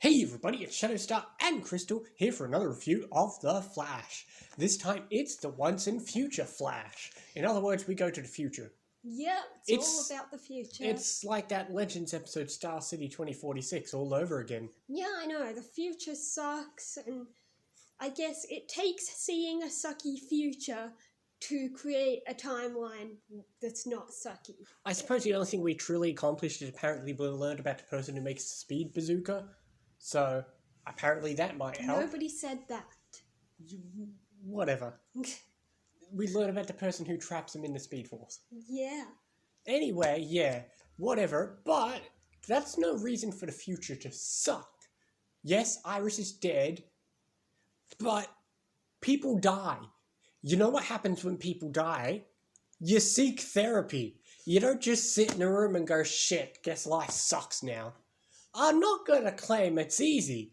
Hey everybody, it's Shadowstar and Crystal here for another review of The Flash. This time it's the once and future Flash. In other words, we go to the future. Yep, it's all about the future. It's like that Legends episode Star City 2046 all over again. Yeah, I know, the future sucks, and I guess it takes seeing a sucky future to create a timeline that's not sucky. I suppose the only thing we truly accomplished is apparently we learned about the person who makes the speed bazooka. So, apparently that might help. Nobody said that. Whatever. We learned about the person who traps him in the Speed Force. Yeah. Anyway, yeah, whatever, but that's no reason for the future to suck. Yes, Iris is dead, but people die. You know what happens when people die? You seek therapy. You don't just sit in a room and go, shit, guess life sucks now. I'm not going to claim it's easy,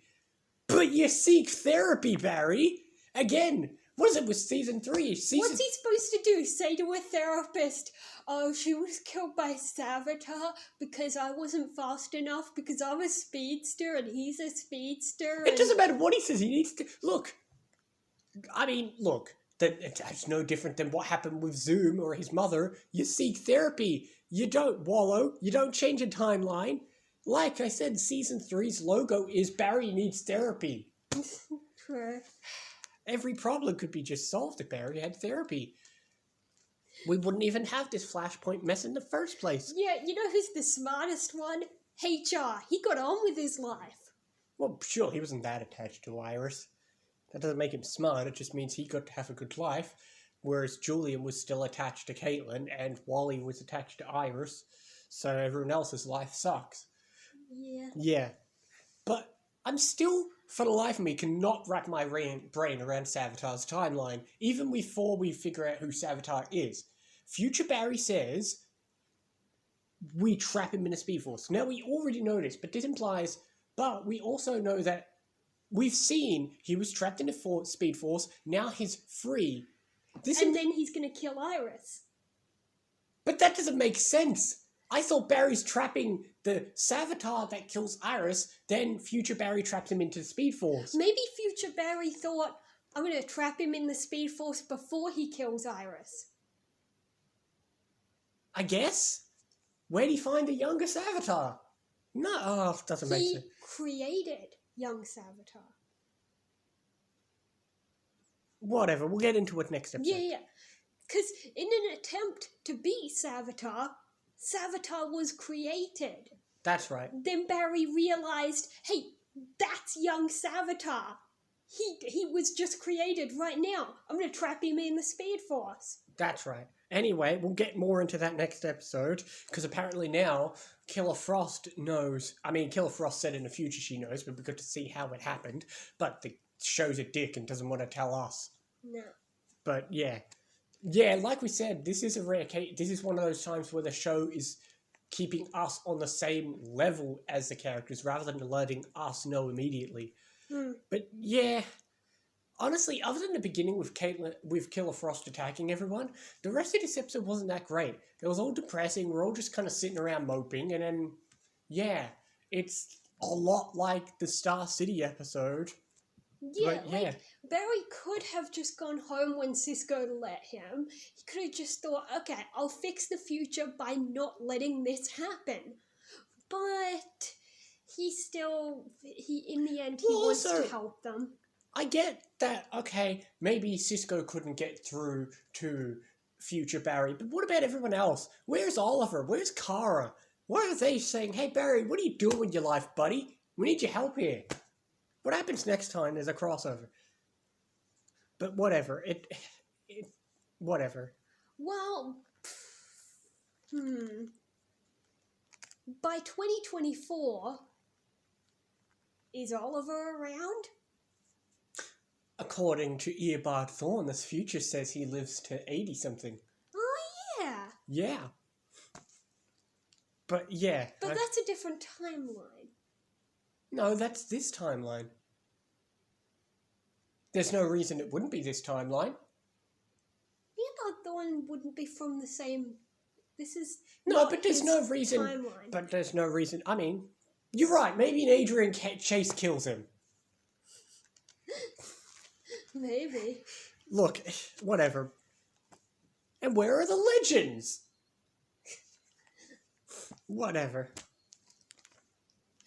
but you seek therapy, Barry. Again, what is it with season 3? What's he supposed to do? Say to a therapist, oh, she was killed by Savitar because I wasn't fast enough because I'm a speedster and he's a speedster. It doesn't matter what he says. He needs to... Look, that's no different than what happened with Zoom or his mother. You seek therapy. You don't wallow. You don't change a timeline. Like I said, season 3's logo is Barry needs therapy. True. Every problem could be just solved if Barry had therapy. We wouldn't even have this Flashpoint mess in the first place. Yeah, you know who's the smartest one? HR. He got on with his life. Well, sure, he wasn't that attached to Iris. That doesn't make him smart, it just means he got to have a good life. Whereas Julian was still attached to Caitlin, and Wally was attached to Iris. So everyone else's life sucks. Yeah. Yeah. But I'm still, for the life of me, cannot wrap my brain around Savitar's timeline, even before we figure out who Savitar is. Future Barry says we trap him in a Speed Force. Now, we already know this, but this implies... But we also know that we've seen he was trapped in a Speed Force, now he's free. And then he's going to kill Iris. But that doesn't make sense. I thought Barry's trapping the Savitar that kills Iris, then future Barry traps him into the Speed Force. Maybe future Barry thought, I'm going to trap him in the Speed Force before he kills Iris. I guess? Where'd he find the younger Savitar? No, doesn't make sense. He created young Savitar. Whatever, we'll get into it next episode. Yeah. Because in an attempt to be Savitar, Savitar was created. That's right. Then Barry realized, hey, that's young Savitar. He was just created right now. I'm going to trap him in the Speed Force. That's right. Anyway, we'll get more into that next episode, because apparently now Killer Frost knows. I mean, Killer Frost said in the future she knows, but we got to see how it happened. But the show's a dick and doesn't want to tell us. No. But yeah. Yeah, like we said, this is a rare case. This is one of those times where the show is keeping us on the same level as the characters, rather than letting us know immediately. But yeah, honestly, other than the beginning with Killer Frost attacking everyone, the rest of this episode wasn't that great. It was all depressing. We're all just kind of sitting around moping, and then, yeah, it's a lot like the Star City episode. Yeah, like, Barry could have just gone home when Cisco let him. He could have just thought, okay, I'll fix the future by not letting this happen. But in the end, he wants to help them. I get that, okay, maybe Cisco couldn't get through to future Barry, but what about everyone else? Where's Oliver? Where's Kara? Why are they saying, hey Barry, what are you doing with your life, buddy? We need your help here. What happens next time there's a crossover? But whatever. Whatever. Well, by 2024, is Oliver around? According to Eobard Thorne, this future says he lives to 80-something. Oh, yeah. Yeah. But, yeah. But that's a different timeline. No, that's this timeline. There's no reason it wouldn't be this timeline. Eobard Thorne wouldn't be from the same... This is... No, but there's no reason... timeline. But there's no reason... I mean, You're right, maybe an Adrian chase kills him. Maybe. Look, whatever. And where are the legends? Whatever.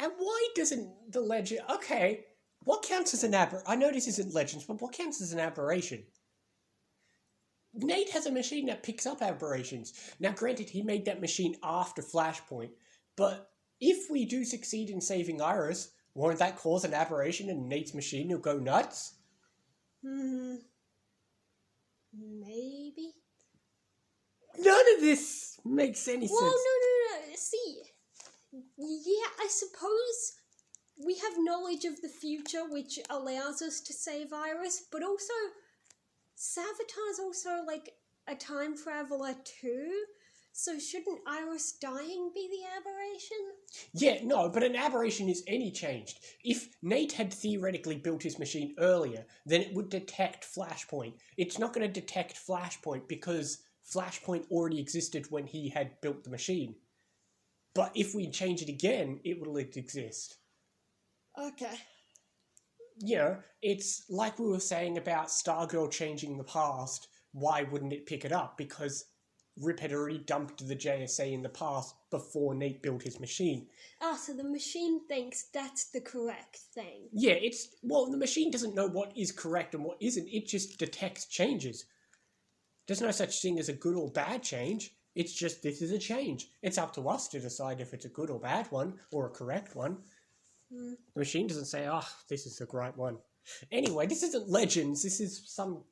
And why doesn't the legend... Okay, what counts as an aberration? I know this isn't legends, but what counts as an aberration? Nate has a machine that picks up aberrations. Now, granted, he made that machine after Flashpoint, but if we do succeed in saving Iris, won't that cause an aberration and Nate's machine will go nuts? Maybe. None of this makes any sense. Well, no. See, yeah, I suppose we have knowledge of the future, which allows us to save Iris, but also Savitar's also like a time traveler too. So shouldn't Iris dying be the aberration? Yeah, no, but an aberration is any changed. If Nate had theoretically built his machine earlier, then it would detect Flashpoint. It's not going to detect Flashpoint because Flashpoint already existed when he had built the machine. But if we change it again, it will exist. Okay. You know, it's like we were saying about Stargirl changing the past. Why wouldn't it pick it up? Because Rip had already dumped the JSA in the past before Nate built his machine. So the machine thinks that's the correct thing. Yeah, the machine doesn't know what is correct and what isn't. It just detects changes. There's no such thing as a good or bad change. It's just, this is a change. It's up to us to decide if it's a good or bad one, or a correct one. The machine doesn't say, this is the right one. Anyway, this isn't Legends. This is some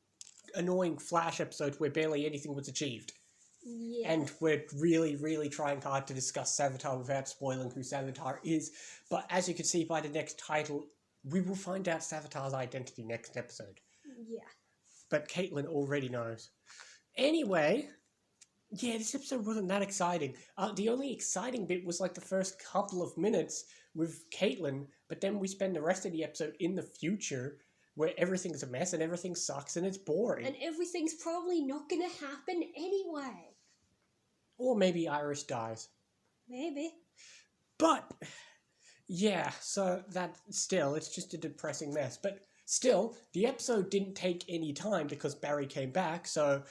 annoying Flash episode where barely anything was achieved. Yeah. And we're really, really trying hard to discuss Savitar without spoiling who Savitar is. But as you can see by the next title, we will find out Savitar's identity next episode. Yeah. But Caitlin already knows. Anyway, yeah, this episode wasn't that exciting. The only exciting bit was like the first couple of minutes with Caitlin, but then we spend the rest of the episode in the future where everything's a mess and everything sucks and it's boring. And everything's probably not going to happen anyway. Or maybe Iris dies. Maybe. But, yeah, so that still, it's just a depressing mess. But still, the episode didn't take any time because Barry came back, so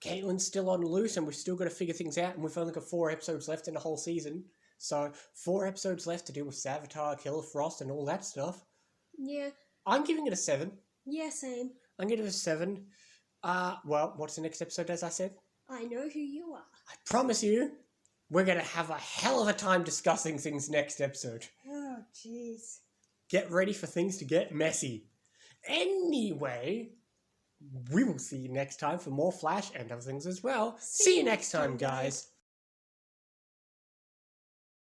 Caitlin's still on loose and we've still got to figure things out, and we've only got 4 episodes left in the whole season. So 4 episodes left to deal with Savitar, Killer Frost, and all that stuff. Yeah. I'm giving it a 7. Yeah, same. I'm giving it a 7. Well, what's the next episode, as I said? I know who you are. I promise you, we're going to have a hell of a time discussing things next episode. Oh, jeez. Get ready for things to get messy. Anyway, we will see you next time for more Flash and other things as well. See you next time, guys.